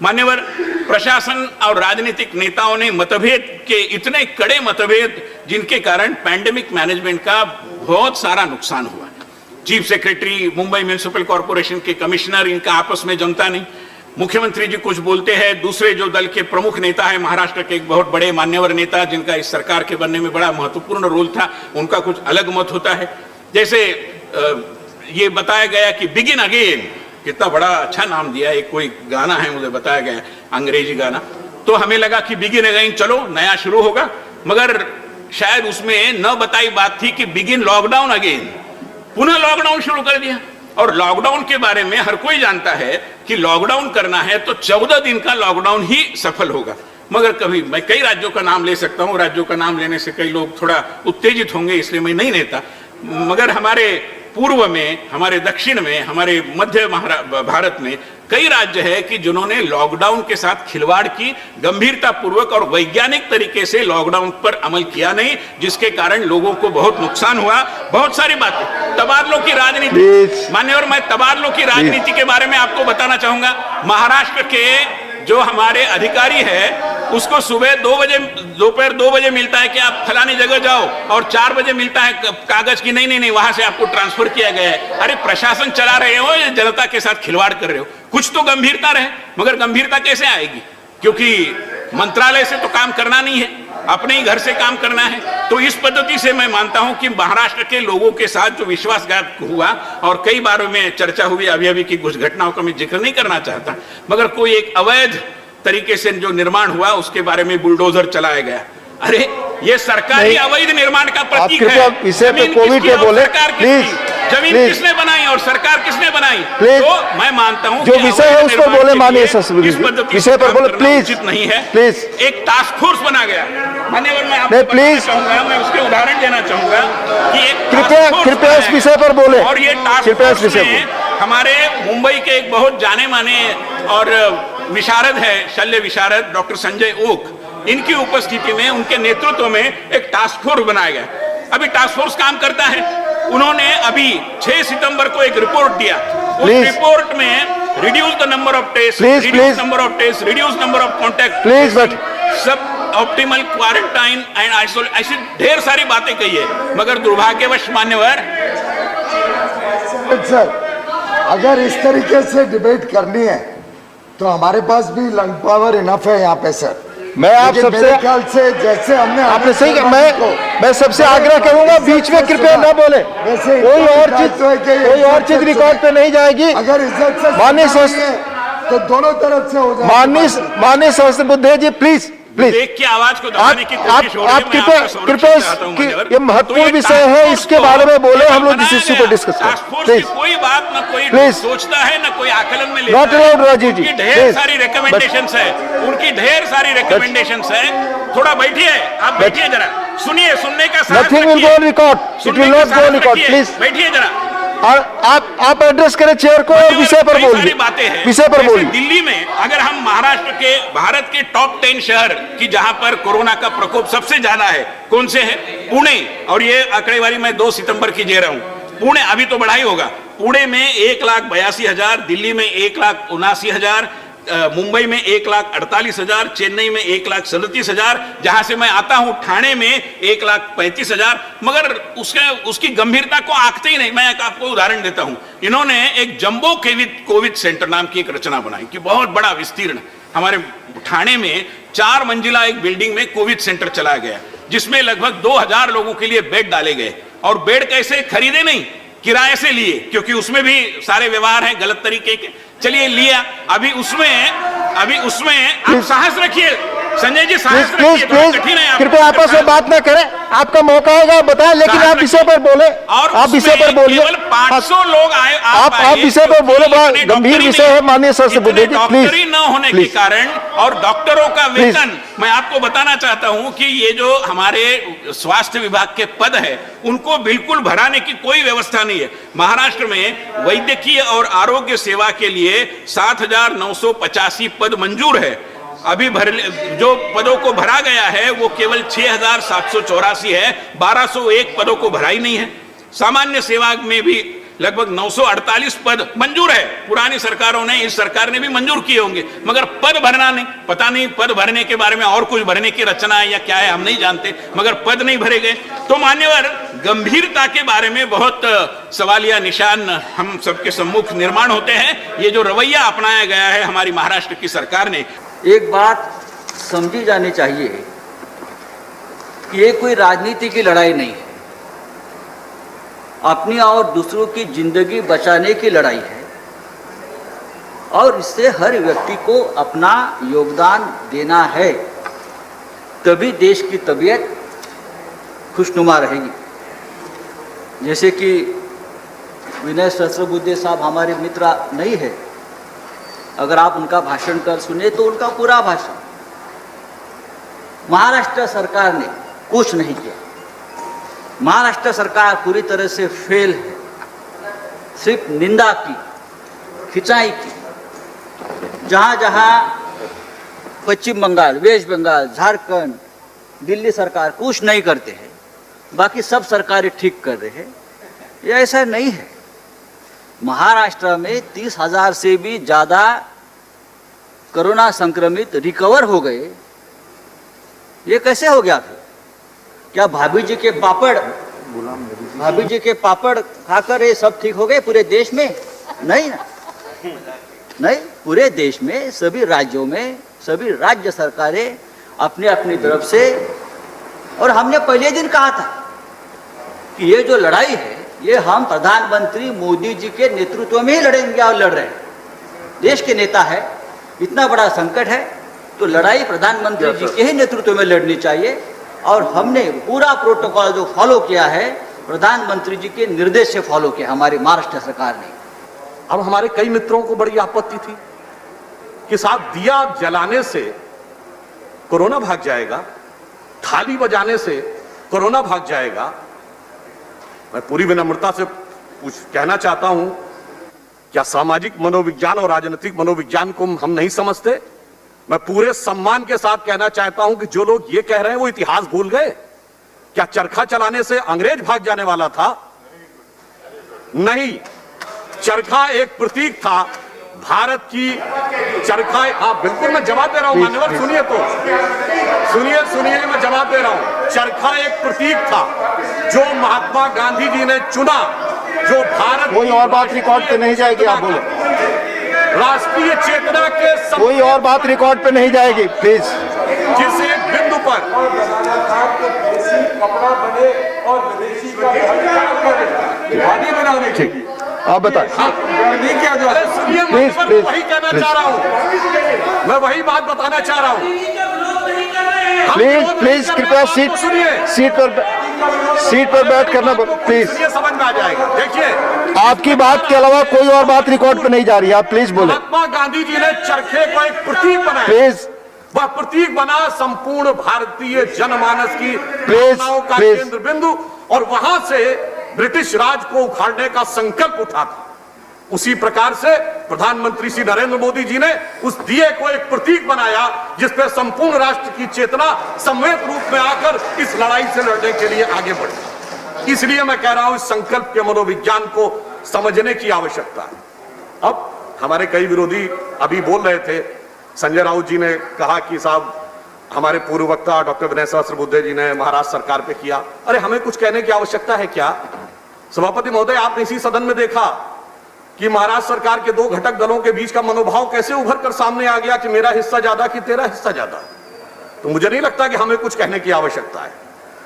मान्यवर, प्रशासन और राजनीतिक नेताओं ने मतभेद के इतने कड़े मतभेद जिनके कारण पैंडेमिक मैनेजमेंट का बहुत सारा नुकसान हुआ। Chief secretary, Mumbai municipal corporation के कमिश्नर, इनका आपस में जमता नहीं। मुख्यमंत्री जी कुछ बोलते हैं, दूसरे जो दल के प्रमुख नेता है, महाराष्ट्र के एक बहुत बड़े मान्यवर नेता जिनका इस सरकार के बनने में बड़ा महत्वपूर्ण रोल था, उनका कुछ अलग मत होता है। जैसे ये बताया गया कि बिगिन अगेन, कितना बड़ा अच्छा नाम दिया, एक कोई गाना है मुझे बताया गया, अंग्रेजी गाना, तो हमें लगा कि बिगिन अगेन, चलो नया शुरू होगा, मगर शायद उसमें न बताई बात थी कि बिगिन लॉकडाउन अगेन, पुनः लॉकडाउन शुरू कर दिया। और लॉकडाउन के बारे में हर कोई जानता है कि लॉकडाउन करना है तो 14 दिन का लॉकडाउन ही सफल होगा। मगर कभी, मैं कई राज्यों का नाम ले सकता हूं, राज्यों का नाम लेने से कई लोग थोड़ा उत्तेजित होंगे, इसलिए मैं नहीं लेता, मगर हमारे पूर्व में, हमारे दक्षिण में, हमारे मध्य भारत में कई राज्य है कि जिन्होंने लॉकडाउन के साथ खिलवाड़ की, गंभीरता पूर्वक और वैज्ञानिक तरीके से लॉकडाउन पर अमल किया नहीं, जिसके कारण लोगों को बहुत नुकसान हुआ। बहुत सारी बातें, तबादलों की राजनीति, मान्यवर, मैं तबादलों की राजनीति के बारे में आपको बताना चाहूंगा। महाराष्ट्र के जो हमारे अधिकारी है, उसको सुबह 2 बजे, दोपहर 2 बजे मिलता है कि आप फलानी जगह जाओ, और 4 बजे मिलता है कागज की नहीं वहां से आपको ट्रांसफर किया गया है। अरे प्रशासन चला रहे हो या जनता के साथ खिलवाड़ कर रहे हो? कुछ तो गंभीरता रहे, मगर गंभीरता कैसे आएगी? क्योंकि मंत्रालय से तो काम करना नहीं है, अपने ही घर से काम करना है। तो इस पद्धति से मैं मानता हूं कि महाराष्ट्र के लोगों के साथ जो विश्वासघात हुआ, और कई बार में चर्चा हुई अभी की कुछ घटनाओं का मैं जिक्र नहीं करना चाहता, मगर कोई एक अवैध तरीके से जो निर्माण हुआ उसके बारे में बुलडोजर चलाया गया। अरे ये सरकारी अवैध निर्माण का प्रतीक है। जमीन कोविड पे बोले प्लीज, जमीन किसने बनाई और सरकार किसने बनाई? तो मैं मानता हूं जो विषय है उस पर बोले, माननीय सचिव, विषय पर बोले प्लीज। उचित नहीं है। प्लीज, एक टास्क फोर्स बना गया, मान्यवर, मैं आपको प्लीज चाहूंगा, मैं उसके उदाहरण देना चाहूंगा कि एक कृपया इस विषय पर बोले, और ये टास्क फोर्स में हमारे मुंबई के एक बहुत जाने माने और विशारद है, शल्य विशारद डॉक्टर संजय ओक, इनकी उपस्थिति में, उनके नेतृत्व में एक टास्क फोर्स बनाया गया। अभी टास्क फोर्स काम करता है। उन्होंने अभी 6 सितंबर को एक रिपोर्ट दिया। उस रिपोर्ट में reduce the number of test, reduce number of test, reduce number of contact, please, but suboptimal quarantine and isolation, ऐसी ढेर सारी बातें कही है, मगर दुर्भाग्यवश मान्यवर, सर, अगर इस तरीके से डिबेट करनी है तो हमारे पास भी लंग पावर इनफ है यहाँ पे सर। मैं आप सबसे ख्याल से जैसे आपने सही कहा, मैं सबसे आग्रह करूंगा बीच में कृपया न बोले। कोई और चीज रिकॉर्ड पे नहीं जाएगी। अगर इज्जत से माननीय तो दोनों तरफ से हो जाए। माननीय सहस्त्र बुद्धे जी, प्लीज देख के आवाज को दबाने की कोशिश हो रही है। आप कृपया ये महत्वपूर्ण विषय है, इसके बारे में बोले, हम लोग इस इश्यू को डिस्कस करें। कोई बात ना कोई सोचता है ना कोई आकलन में लेता है। राजीव जी, ढेर सारी रिकमेंडेशंस है, उनकी ढेर सारी रिकमेंडेशंस है। थोड़ा बैठिए, आप बैठिए जरा, सुनिए, सुनने का साहस रखिए। Nothing will go record, it will not go record, please बैठिए जरा। और आप एड्रेस करें चेयर को और विषय पर बोलिए। विषय पर बोलिए। दिल्ली में अगर हम महाराष्ट्र के, भारत के टॉप 10 शहर की जहां पर कोरोना का प्रकोप सबसे ज्यादा है, कौन से है? पुणे, और ये आंकड़ेवारी मैं 2 सितंबर की दे रहा हूं। पुणे अभी तो बढ़ा ही होगा। पुणे में 1,82,000, दिल्ली में 1,79,000, मुंबई में 1,48,000, चेन्नई में 1,37,000, जहां से मैं आता हूं ठाणे में 1,35,000, मगर उसकी गंभीरता को आंकते ही नहीं। मैं आपको उदाहरण देता हूं। इन्होंने एक जंबो कोविड सेंटर नाम की एक रचना बनाई कि बहुत बड़ा विस्तीर्ण, हमारे ठाणे में 4 मंजिला एक बिल्डिंग में कोविड सेंटर चलाया गया, जिसमें लगभग 2000 लोगों के लिए बेड डाले गए। और बेड कैसे खरीदे? नहीं, किराए से लिए, क्योंकि उसमें भी सारे व्यवहार हैं गलत तरीके के। चलिए लिया, अभी उसमें आप साहस रखिए संजय जी, साहस रखिए, कठिन है। कृपया आपस में बात ना करें, आपका मौका आएगा बताएं, लेकिन आप विषय पर बोले। और आप विषय पर बोलिए। 500 लोग आए, आप विषय पर बोले। बड़ा गंभीर विषय है माननीय सहस्त्र बुद्धे जी, प्लीज। डॉक्टरी न होने के कारण और डॉक्टरों का वेतन, मैं आपको बताना चाहता हूं कि ये जो हमारे स्वास्थ्य विभाग के पद है, उनको बिल्कुल भराने की कोई व्यवस्था नहीं है। महाराष्ट्र में वैद्यकीय और आरोग्य सेवा के लिए 7,985 पद मंजूर है। अभी जो पदों को भरा गया है वो केवल 6,784 है। 1,201 पदों को भरा ही नहीं है। सामान्य सेवा में भी लगभग 948 पद मंजूर है। पुरानी सरकारों ने, इस सरकार ने भी मंजूर किए होंगे, मगर पद भरना नहीं। पता नहीं पद भरने के बारे में और कुछ भरने की रचना है या क्या है, हम नहीं जानते, मगर पद नहीं भरे गए। तो मान्यवर, गंभीरता के बारे में बहुत सवालिया निशान हम सबके सम्मुख निर्माण होते हैं। ये जो रवैया अपनाया गया है हमारी महाराष्ट्र की सरकार ने, एक बात समझी जानी चाहिए कि ये कोई राजनीति की लड़ाई नहीं है, अपनी और दूसरों की जिंदगी बचाने की लड़ाई है, और इससे हर व्यक्ति को अपना योगदान देना है, तभी देश की तबीयत खुशनुमा रहेगी। जैसे कि विनय सहस्त्रबुद्धे साहब हमारे मित्र नहीं है, अगर आप उनका भाषण कल सुने तो उनका पूरा भाषण, महाराष्ट्र सरकार ने कुछ नहीं किया, महाराष्ट्र सरकार पूरी तरह से फेल है, सिर्फ निंदा की, खिंचाई की। जहाँ जहाँ पश्चिम बंगाल, वेस्ट बंगाल, झारखंड, दिल्ली सरकार कुछ नहीं करते हैं, बाकी सब सरकारें ठीक कर रहे हैं, ये ऐसा नहीं है। महाराष्ट्र में 30,000 से भी ज़्यादा कोरोना संक्रमित रिकवर हो गए। ये कैसे हो गया फिर? क्या भाभी जी के पापड़ खाकर ये सब ठीक हो गए पूरे देश में? नहीं ना, नहीं। पूरे देश में सभी राज्यों में सभी राज्य सरकारें अपने अपनी तरफ से, और हमने पहले दिन कहा था कि ये जो लड़ाई है ये हम प्रधानमंत्री मोदी जी के नेतृत्व में ही लड़ेंगे और लड़ रहे हैं। देश के नेता है, इतना बड़ा संकट है तो लड़ाई प्रधानमंत्री जी के ही नेतृत्व में लड़नी चाहिए, और हमने पूरा प्रोटोकॉल जो फॉलो किया है प्रधानमंत्री जी के निर्देश से फॉलो किया हमारी महाराष्ट्र सरकार ने। अब हमारे कई मित्रों को बड़ी आपत्ति थी कि साहब दिया जलाने से कोरोना भाग जाएगा, थाली बजाने से कोरोना भाग जाएगा। मैं पूरी विनम्रता से कहना चाहता हूं, क्या सामाजिक मनोविज्ञान और राजनीतिक मनोविज्ञान को हम नहीं समझते? मैं पूरे सम्मान के साथ कहना चाहता हूं कि जो लोग ये कह रहे हैं वो इतिहास भूल गए। क्या चरखा चलाने से अंग्रेज भाग जाने वाला था? नहीं, चरखा एक प्रतीक था भारत की। चरखा, हाँ बिल्कुल, मैं जवाब दे रहा हूं मान्यवर, सुनिए तो, सुनिए मैं जवाब दे रहा हूं। चरखा एक प्रतीक था जो महात्मा गांधी जी ने चुना, जो भारत, कोई और बात रिकॉर्ड पे नहीं जाएगी, आप बोलो। राष्ट्रीय चेतना के कोई और बात रिकॉर्ड पे नहीं जाएगी, प्लीज। जिस एक बिंदु पर कपड़ा बने और विदेशी का बनाने की, आप बताएं। नहीं किया जा रहा। सुनिए, मैं वही कहना चाह रहा हूँ, मैं वही बात बताना चाह रहा हूँ। प्लीज कृपया सीट पर बैठ करना, प्लीज। ये समझ में आ जाएगा। देखिए, आपकी बात के अलावा कोई और बात रिकॉर्ड पे नहीं जा रही है, आप प्लीज बोले। महात्मा गांधी जी ने चरखे को एक प्रतीक बनाया, प्लीज। वह प्रतीक बना संपूर्ण भारतीय जनमानस की भावनाओं का केंद्र बिंदु, और वहां से ब्रिटिश राज को उखाड़ने का संकल्प उठा था। उसी प्रकार से प्रधानमंत्री श्री नरेंद्र मोदी जी ने उस दिए को एक प्रतीक बनाया जिसपे संपूर्ण राष्ट्र की चेतना सम्मिलित रूप में आकर इस लड़ाई से लड़ने के लिए आगे बढ़ी। इसलिए मैं कह रहा हूं, इस संकल्प के मनोविज्ञान को समझने की आवश्यकता है। अब हमारे कई विरोधी अभी बोल रहे थे, संजय राउत जी ने कहा कि साहब हमारे पूर्व वक्ता डॉक्टर विनय सहस्त्रबुद्धे जी ने महाराष्ट्र सरकार पे किया। अरे हमें कुछ कहने की आवश्यकता है क्या? सभापति महोदय, आपने इसी सदन में देखा कि महाराष्ट्र सरकार के दो घटक दलों के बीच का मनोभाव कैसे उभर कर सामने आ गया कि मेरा हिस्सा ज्यादा कि तेरा हिस्सा ज्यादा। तो मुझे नहीं लगता कि हमें कुछ कहने की आवश्यकता है।